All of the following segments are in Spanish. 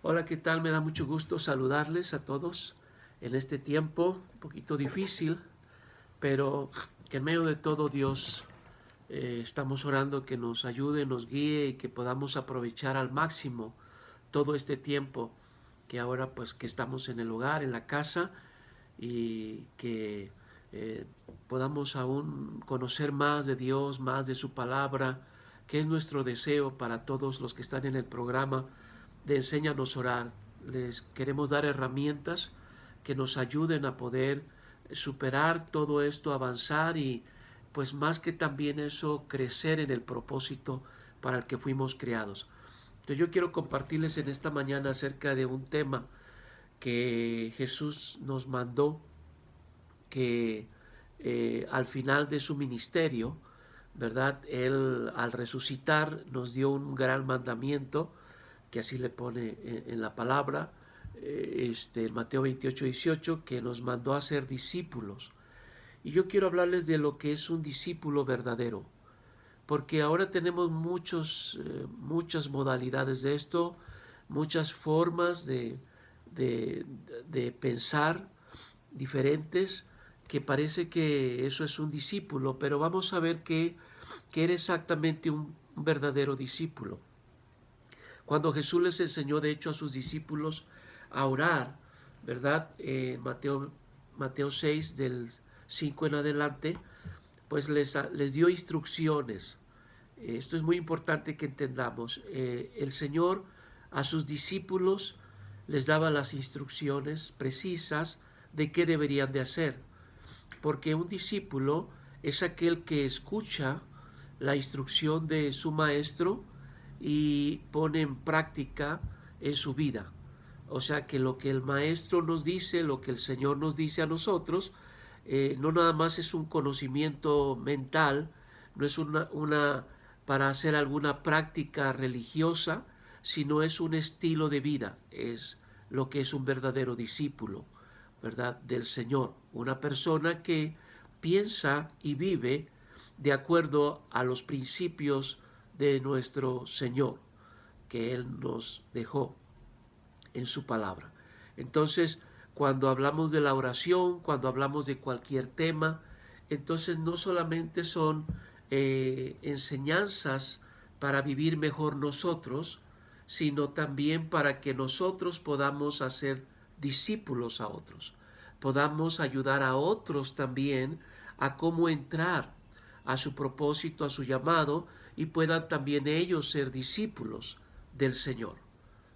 Hola, ¿qué tal? Me da mucho gusto saludarles a todos en este tiempo un poquito difícil, pero que en medio de todo Dios estamos orando que nos ayude, nos guíe y que podamos aprovechar al máximo todo este tiempo que ahora pues que estamos en el hogar, en la casa y que eh, podamos aún conocer más de Dios, más de su palabra, que es nuestro deseo para todos los que están en el programa de Enséñanos a Orar. Les queremos dar herramientas que nos ayuden a poder superar todo esto, avanzar y pues más que también eso, crecer en el propósito para el que fuimos creados. Entonces yo quiero compartirles en esta mañana acerca de un tema que Jesús nos mandó, que al final de su ministerio, ¿verdad? Él al resucitar nos dio un gran mandamiento, que así le pone en la palabra, en Mateo 28:18, que nos mandó a ser discípulos. Y yo quiero hablarles de lo que es un discípulo verdadero, porque ahora tenemos muchas modalidades de esto, muchas formas de, de pensar diferentes, que parece que eso es un discípulo, pero vamos a ver qué era exactamente un verdadero discípulo. Cuando Jesús les enseñó de hecho a sus discípulos a orar, ¿verdad? Mateo 6 del 5 en adelante, pues les dio instrucciones. Esto es muy importante que entendamos. El Señor a sus discípulos les daba las instrucciones precisas de qué deberían de hacer, porque un discípulo es aquel que escucha la instrucción de su maestro y pone en práctica en su vida. O sea que lo que el maestro nos dice, lo que el Señor nos dice a nosotros, no nada más es un conocimiento mental, no es una para hacer alguna práctica religiosa, sino es un estilo de vida, es lo que es un verdadero discípulo, ¿verdad? Del Señor, una persona que piensa y vive de acuerdo a los principios de nuestro Señor que Él nos dejó en su palabra. Entonces, cuando hablamos de la oración, cuando hablamos de cualquier tema, entonces no solamente son enseñanzas para vivir mejor nosotros, sino también para que nosotros podamos hacer discípulos a otros, podamos ayudar a otros también a cómo entrar a su propósito, a su llamado, y puedan también ellos ser discípulos del Señor,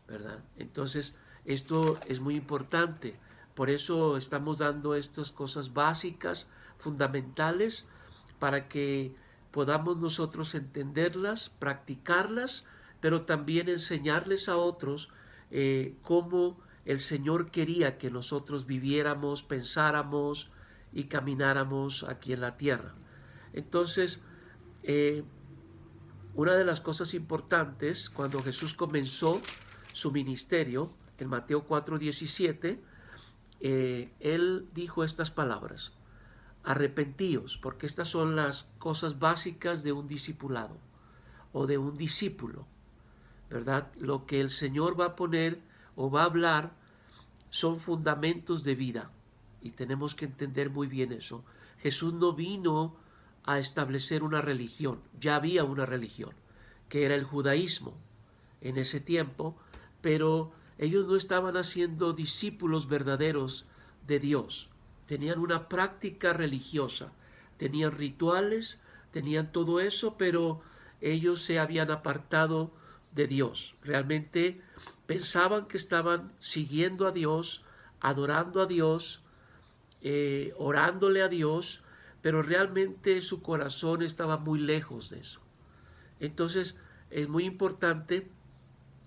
¿verdad? Entonces, esto es muy importante. Por eso estamos dando estas cosas básicas, fundamentales, para que podamos nosotros entenderlas, practicarlas, pero también enseñarles a otros cómo el Señor quería que nosotros viviéramos, pensáramos y camináramos aquí en la tierra. Entonces, una de las cosas importantes cuando Jesús comenzó su ministerio, en Mateo 4:17, Él dijo estas palabras: arrepentíos, porque estas son las cosas básicas de un discipulado o de un discípulo, ¿verdad? Lo que el Señor va a poner o va a hablar son fundamentos de vida y tenemos que entender muy bien eso. Jesús no vino a establecer una religión, ya había una religión, que era el judaísmo en ese tiempo, pero ellos no estaban haciendo discípulos verdaderos de Dios. Tenían una práctica religiosa, tenían rituales, tenían todo eso, pero ellos se habían apartado de Dios. Realmente pensaban que estaban siguiendo a Dios, adorando a Dios, orándole a Dios, pero realmente su corazón estaba muy lejos de eso. Entonces es muy importante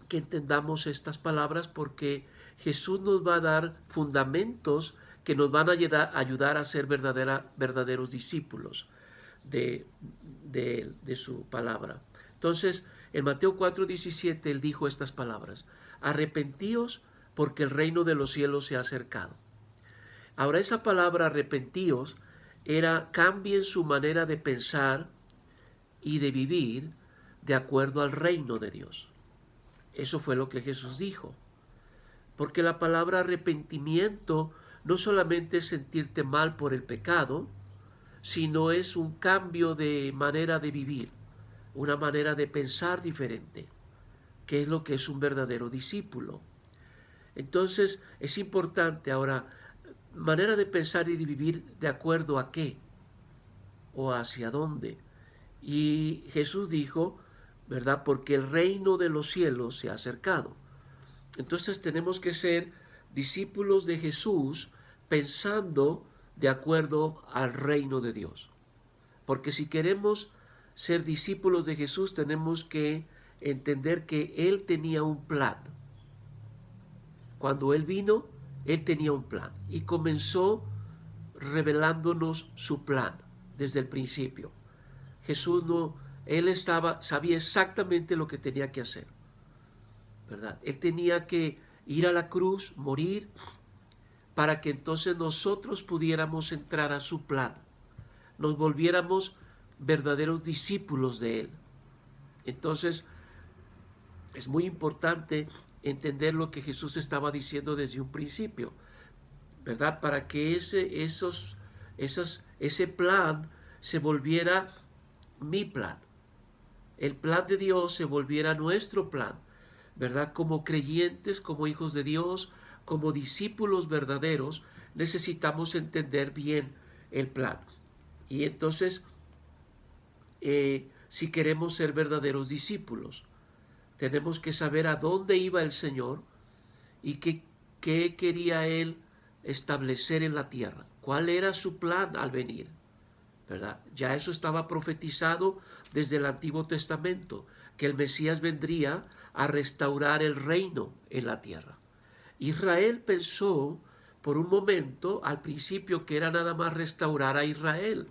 que entendamos estas palabras, porque Jesús nos va a dar fundamentos que nos van a ayudar a ser verdaderos discípulos de su palabra. Entonces, en Mateo 4:17 Él dijo estas palabras: arrepentíos porque el reino de los cielos se ha acercado. Ahora, esa palabra arrepentíos era cambien su manera de pensar y de vivir de acuerdo al reino de Dios. Eso fue lo que Jesús dijo. porque la palabra arrepentimiento no solamente es sentirte mal por el pecado, sino es un cambio de manera de vivir, una manera de pensar diferente, que es lo que es un verdadero discípulo. Entonces es importante ahora, manera de pensar y de vivir de acuerdo a qué o hacia dónde. Y Jesús dijo, ¿verdad? Porque el reino de los cielos se ha acercado. Entonces tenemos que ser discípulos de Jesús pensando de acuerdo al reino de Dios. Porque si queremos ser discípulos de Jesús tenemos que entender que Él tenía un plan. Cuando Él vino, Él tenía un plan y comenzó revelándonos su plan desde el principio. Jesús Él sabía exactamente lo que tenía que hacer, ¿verdad? Él tenía que ir a la cruz, morir, para que entonces nosotros pudiéramos entrar a su plan, nos volviéramos verdaderos discípulos de Él. Entonces, es muy importante entender lo que Jesús estaba diciendo desde un principio, ¿verdad? Para que ese plan se volviera mi plan. El plan de Dios se volviera nuestro plan, ¿verdad? Como creyentes, como hijos de Dios, como discípulos verdaderos, necesitamos entender bien el plan. Y entonces, si queremos ser verdaderos discípulos, tenemos que saber a dónde iba el Señor y qué quería Él establecer en la tierra. ¿Cuál era su plan al venir? ¿Verdad? Ya eso estaba profetizado desde el Antiguo Testamento, que el Mesías vendría a restaurar el reino en la tierra. Israel pensó por un momento al principio que era nada más restaurar a Israel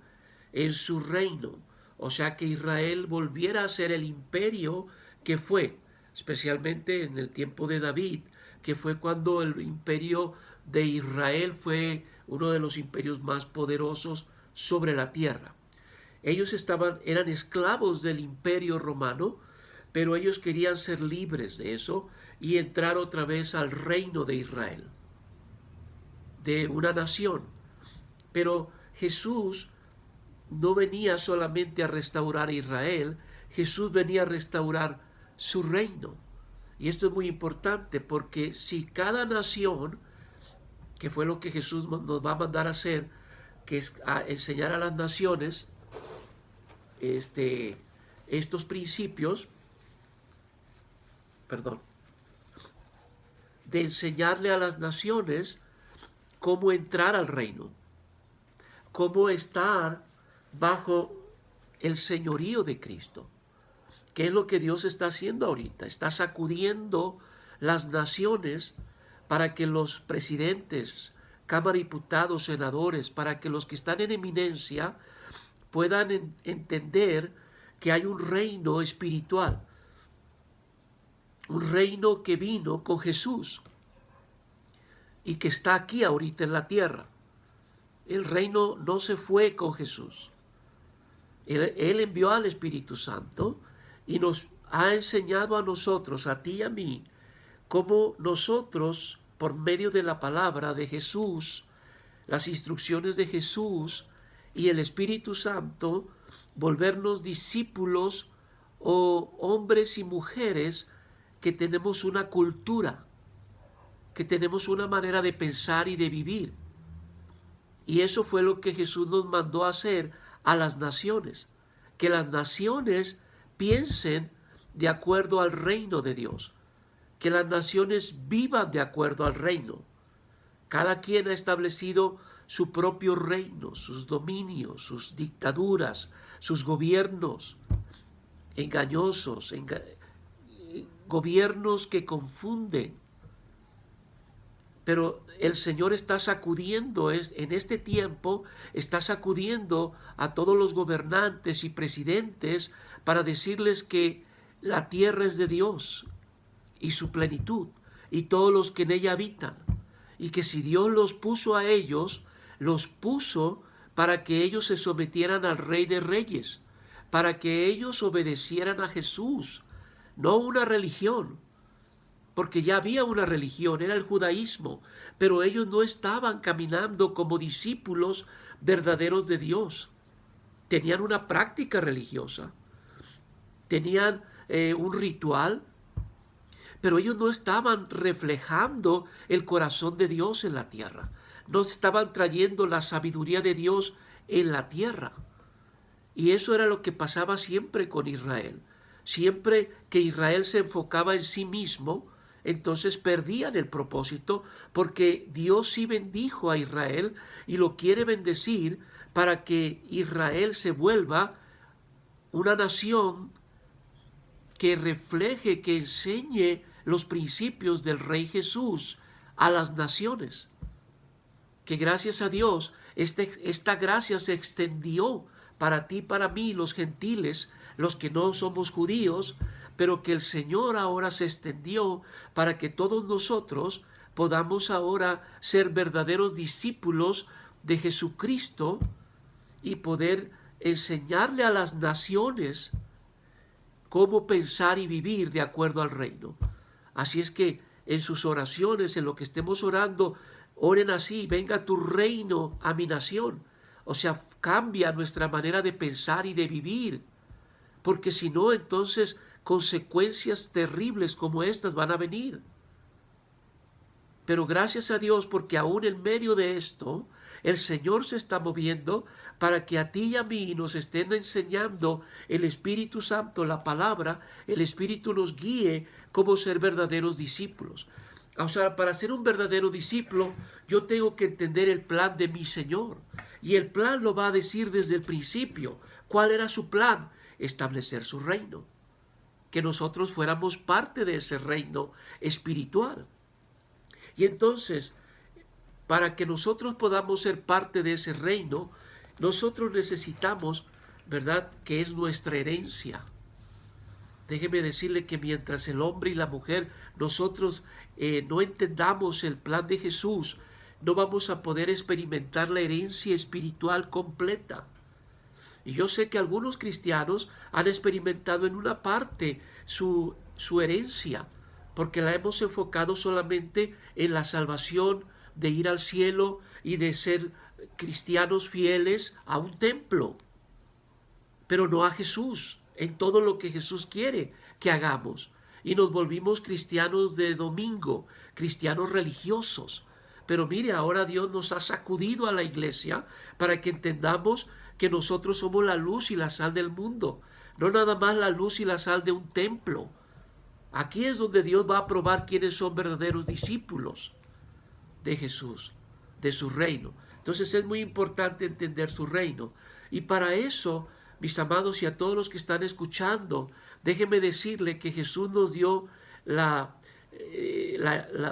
en su reino, o sea que Israel volviera a ser el imperio que fue, especialmente en el tiempo de David, que fue cuando el imperio de Israel fue uno de los imperios más poderosos sobre la tierra. Ellos eran esclavos del imperio romano, pero ellos querían ser libres de eso y entrar otra vez al reino de Israel, de una nación. Pero Jesús no venía solamente a restaurar a Israel, Jesús venía a restaurar su reino. Y esto es muy importante porque si cada nación, que fue lo que Jesús nos va a mandar a hacer, que es a enseñar a las naciones estos principios, de enseñarle a las naciones cómo entrar al reino, cómo estar bajo el señorío de Cristo. ¿Qué es lo que Dios está haciendo ahorita? Está sacudiendo las naciones para que los presidentes, Cámara de Diputados, senadores, para que los que están en eminencia puedan entender que hay un reino espiritual, un reino que vino con Jesús y que está aquí ahorita en la tierra. El reino no se fue con Jesús. Él envió al Espíritu Santo y nos ha enseñado a nosotros, a ti y a mí, cómo nosotros, por medio de la palabra de Jesús, las instrucciones de Jesús y el Espíritu Santo, volvernos discípulos o hombres y mujeres que tenemos una cultura, que tenemos una manera de pensar y de vivir. Y eso fue lo que Jesús nos mandó a hacer a las naciones, que las naciones piensen de acuerdo al reino de Dios, que las naciones vivan de acuerdo al reino. Cada quien ha establecido su propio reino, sus dominios, sus dictaduras, sus gobiernos engañosos, gobiernos que confunden. Pero el Señor está sacudiendo, en este tiempo, está sacudiendo a todos los gobernantes y presidentes para decirles que la tierra es de Dios y su plenitud y todos los que en ella habitan. Y que si Dios los puso a ellos, los puso para que ellos se sometieran al Rey de Reyes, para que ellos obedecieran a Jesús, no una religión, porque ya había una religión, era el judaísmo, pero ellos no estaban caminando como discípulos verdaderos de Dios. Tenían una práctica religiosa, tenían un ritual, pero ellos no estaban reflejando el corazón de Dios en la tierra. No estaban trayendo la sabiduría de Dios en la tierra. Y eso era lo que pasaba siempre con Israel. Siempre que Israel se enfocaba en sí mismo, entonces perdían el propósito, porque Dios sí bendijo a Israel y lo quiere bendecir para que Israel se vuelva una nación que refleje, que enseñe los principios del Rey Jesús a las naciones. Que gracias a Dios esta gracia se extendió para ti, para mí, los gentiles, los que no somos judíos, pero que el Señor ahora se extendió para que todos nosotros podamos ahora ser verdaderos discípulos de Jesucristo y poder enseñarle a las naciones cómo pensar y vivir de acuerdo al reino. Así es que en sus oraciones, en lo que estemos orando, oren así: venga tu reino a mi nación. O sea, cambia nuestra manera de pensar y de vivir, porque si no, entonces consecuencias terribles como estas van a venir. Pero gracias a Dios, porque aún en medio de esto, el Señor se está moviendo para que a ti y a mí nos estén enseñando el Espíritu Santo, la palabra. El Espíritu nos guíe cómo ser verdaderos discípulos. O sea, para ser un verdadero discípulo, yo tengo que entender el plan de mi Señor. Y el plan lo va a decir desde el principio. ¿Cuál era su plan? Establecer su reino. Que nosotros fuéramos parte de ese reino espiritual. Y entonces, para que nosotros podamos ser parte de ese reino, nosotros necesitamos, ¿verdad?, que es nuestra herencia. Déjeme decirle que mientras el hombre y la mujer, nosotros no entendamos el plan de Jesús, no vamos a poder experimentar la herencia espiritual completa. Y yo sé que algunos cristianos han experimentado en una parte su herencia, porque la hemos enfocado solamente en la salvación, de ir al cielo y de ser cristianos fieles a un templo, pero no a Jesús, en todo lo que Jesús quiere que hagamos. Y nos volvimos cristianos de domingo, cristianos religiosos. Pero mire, ahora Dios nos ha sacudido a la iglesia para que entendamos que nosotros somos la luz y la sal del mundo, no nada más la luz y la sal de un templo. Aquí es donde Dios va a probar quiénes son verdaderos discípulos de Jesús, de su reino. Entonces es muy importante entender su reino. Y para eso, mis amados, y a todos los que están escuchando, déjenme decirle que Jesús nos dio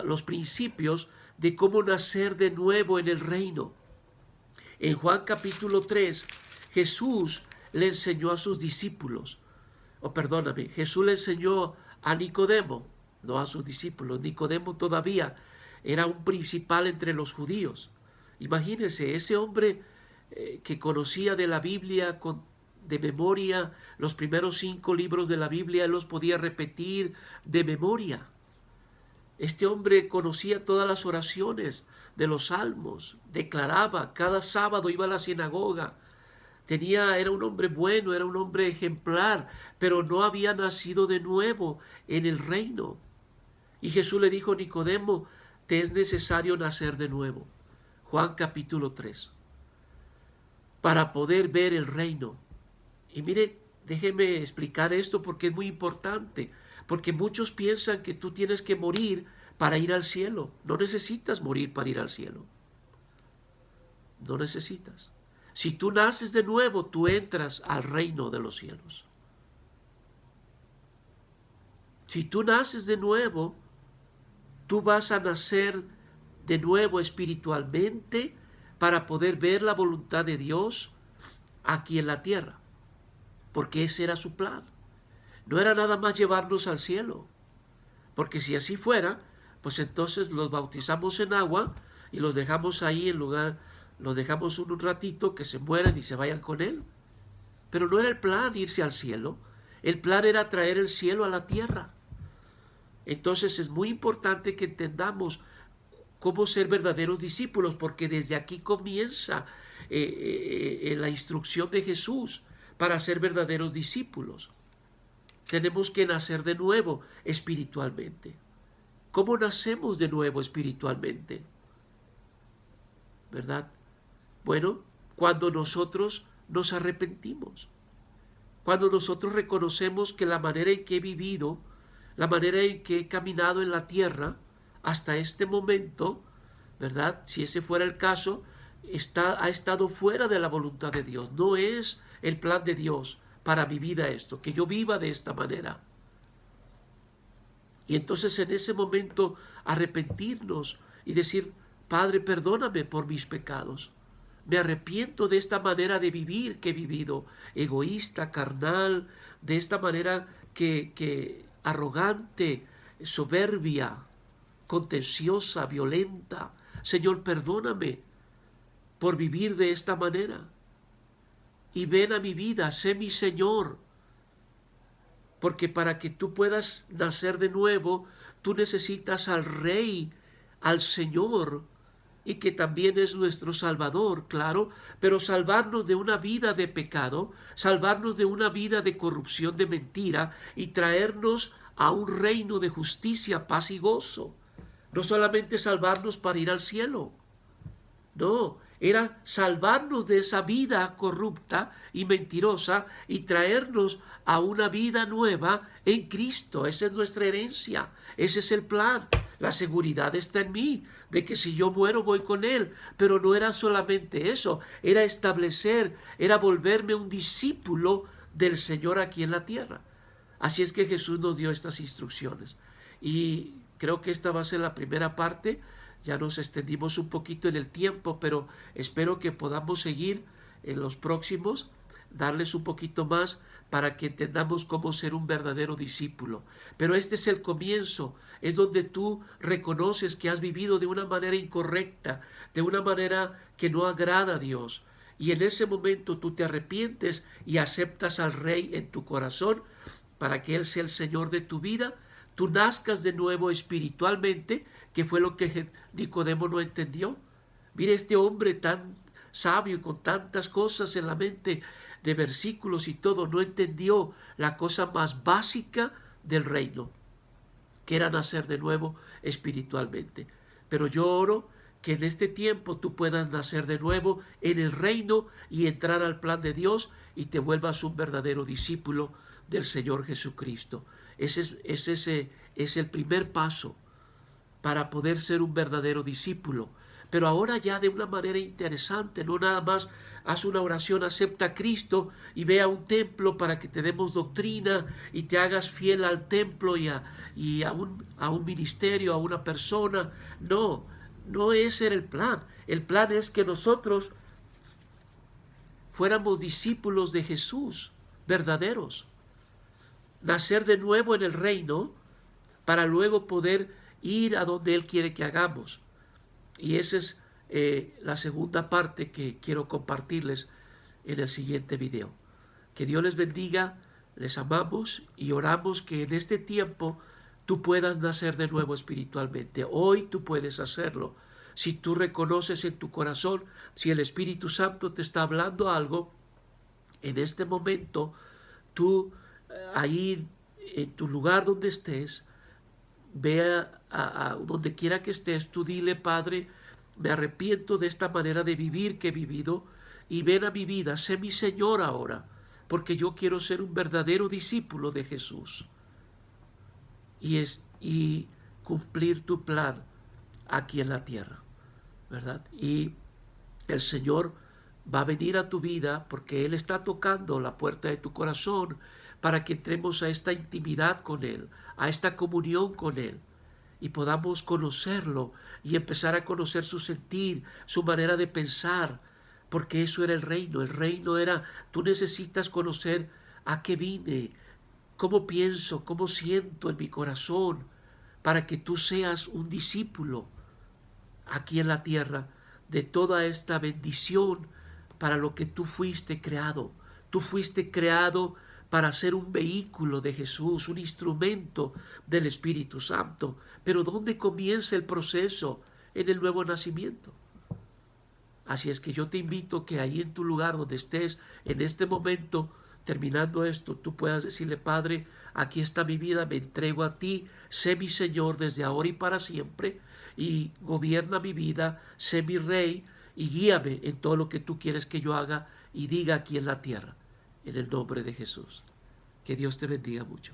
los principios de cómo nacer de nuevo en el reino. En Juan capítulo 3, Jesús le enseñó a sus discípulos, Jesús le enseñó a Nicodemo, no a sus discípulos. Nicodemo todavía era un principal entre los judíos. Imagínense, ese hombre que conocía de la Biblia de memoria, los primeros 5 libros de la Biblia, él los podía repetir de memoria. Este hombre conocía todas las oraciones de los salmos, declaraba, cada sábado iba a la sinagoga. Era un hombre bueno, era un hombre ejemplar, pero no había nacido de nuevo en el reino. Y Jesús le dijo a Nicodemo: te es necesario nacer de nuevo. Juan capítulo 3. Para poder ver el reino. Y mire, déjeme explicar esto porque es muy importante. Porque muchos piensan que tú tienes que morir para ir al cielo. No necesitas morir para ir al cielo. No necesitas. Si tú naces de nuevo, tú entras al reino de los cielos. Si tú naces de nuevo, tú vas a nacer de nuevo espiritualmente para poder ver la voluntad de Dios aquí en la tierra. Porque ese era su plan. No era nada más llevarnos al cielo. Porque si así fuera, pues entonces los bautizamos en agua y los dejamos ahí los dejamos un ratito que se mueran y se vayan con Él. Pero no era el plan irse al cielo. El plan era traer el cielo a la tierra. Entonces es muy importante que entendamos cómo ser verdaderos discípulos, porque desde aquí comienza la instrucción de Jesús para ser verdaderos discípulos. Tenemos que nacer de nuevo espiritualmente. ¿Cómo nacemos de nuevo espiritualmente? ¿Verdad? Bueno, cuando nosotros nos arrepentimos, cuando nosotros reconocemos que la manera en que he vivido, la manera en que he caminado en la tierra hasta este momento, ¿verdad? Si ese fuera el caso, ha estado fuera de la voluntad de Dios. No es el plan de Dios para mi vida esto, que yo viva de esta manera. Y entonces en ese momento arrepentirnos y decir, Padre, perdóname por mis pecados. Me arrepiento de esta manera de vivir que he vivido, egoísta, carnal, de esta manera que arrogante, soberbia, contenciosa, violenta. Señor, perdóname por vivir de esta manera. Y ven a mi vida, sé mi Señor. Porque para que tú puedas nacer de nuevo, tú necesitas al Rey, al Señor, y que también es nuestro Salvador, claro, pero salvarnos de una vida de pecado, salvarnos de una vida de corrupción, de mentira, y traernos a un reino de justicia, paz y gozo. No solamente salvarnos para ir al cielo, no, era salvarnos de esa vida corrupta y mentirosa y traernos a una vida nueva en Cristo. Esa es nuestra herencia, ese es el plan. La seguridad está en mí, de que si yo muero voy con Él. Pero no era solamente eso, era establecer, era volverme un discípulo del Señor aquí en la tierra. Así es que Jesús nos dio estas instrucciones. Y creo que esta va a ser la primera parte. Ya nos extendimos un poquito en el tiempo, pero espero que podamos seguir en los próximos, darles un poquito más para que entendamos cómo ser un verdadero discípulo. Pero este es el comienzo, es donde tú reconoces que has vivido de una manera incorrecta, de una manera que no agrada a Dios. Y en ese momento tú te arrepientes y aceptas al Rey en tu corazón para que Él sea el Señor de tu vida. Tú nazcas de nuevo espiritualmente, que fue lo que Nicodemo no entendió. Mire, este hombre tan sabio y con tantas cosas en la mente de versículos y todo, no entendió la cosa más básica del reino, que era nacer de nuevo espiritualmente. Pero yo oro que en este tiempo tú puedas nacer de nuevo en el reino y entrar al plan de Dios y te vuelvas un verdadero discípulo del Señor Jesucristo. Ese es el primer paso para poder ser un verdadero discípulo. Pero ahora ya de una manera interesante, no nada más haz una oración, acepta a Cristo y ve a un templo para que te demos doctrina y te hagas fiel al templo y a un ministerio, a una persona. No, no ese era el plan. El plan es que nosotros fuéramos discípulos de Jesús, verdaderos. Nacer de nuevo en el reino para luego poder ir a donde Él quiere que hagamos. Y esa es la segunda parte que quiero compartirles en el siguiente video. Que Dios les bendiga, les amamos y oramos que en este tiempo tú puedas nacer de nuevo espiritualmente. Hoy tú puedes hacerlo. Si tú reconoces en tu corazón, si el Espíritu Santo te está hablando algo, en este momento tú ahí en tu lugar donde estés, ve a donde quiera que estés, tú dile, Padre, me arrepiento de esta manera de vivir que he vivido y ven a mi vida, sé mi Señor ahora, porque yo quiero ser un verdadero discípulo de Jesús y cumplir tu plan aquí en la tierra, ¿verdad? Y el Señor va a venir a tu vida porque Él está tocando la puerta de tu corazón para que entremos a esta intimidad con Él, a esta comunión con Él y podamos conocerlo y empezar a conocer su sentir, su manera de pensar, porque eso era el reino. El reino era, tú necesitas conocer a qué vine, cómo pienso, cómo siento en mi corazón, para que tú seas un discípulo aquí en la tierra de toda esta bendición para lo que tú fuiste creado. Tú fuiste creado para ser un vehículo de Jesús, un instrumento del Espíritu Santo. Pero ¿dónde comienza el proceso? En el nuevo nacimiento. Así es que yo te invito que ahí en tu lugar donde estés en este momento, terminando esto, tú puedas decirle: Padre, aquí está mi vida, me entrego a ti, sé mi Señor desde ahora y para siempre, y gobierna mi vida, sé mi Rey, y guíame en todo lo que tú quieres que yo haga y diga aquí en la tierra, en el nombre de Jesús. Que Dios te bendiga mucho.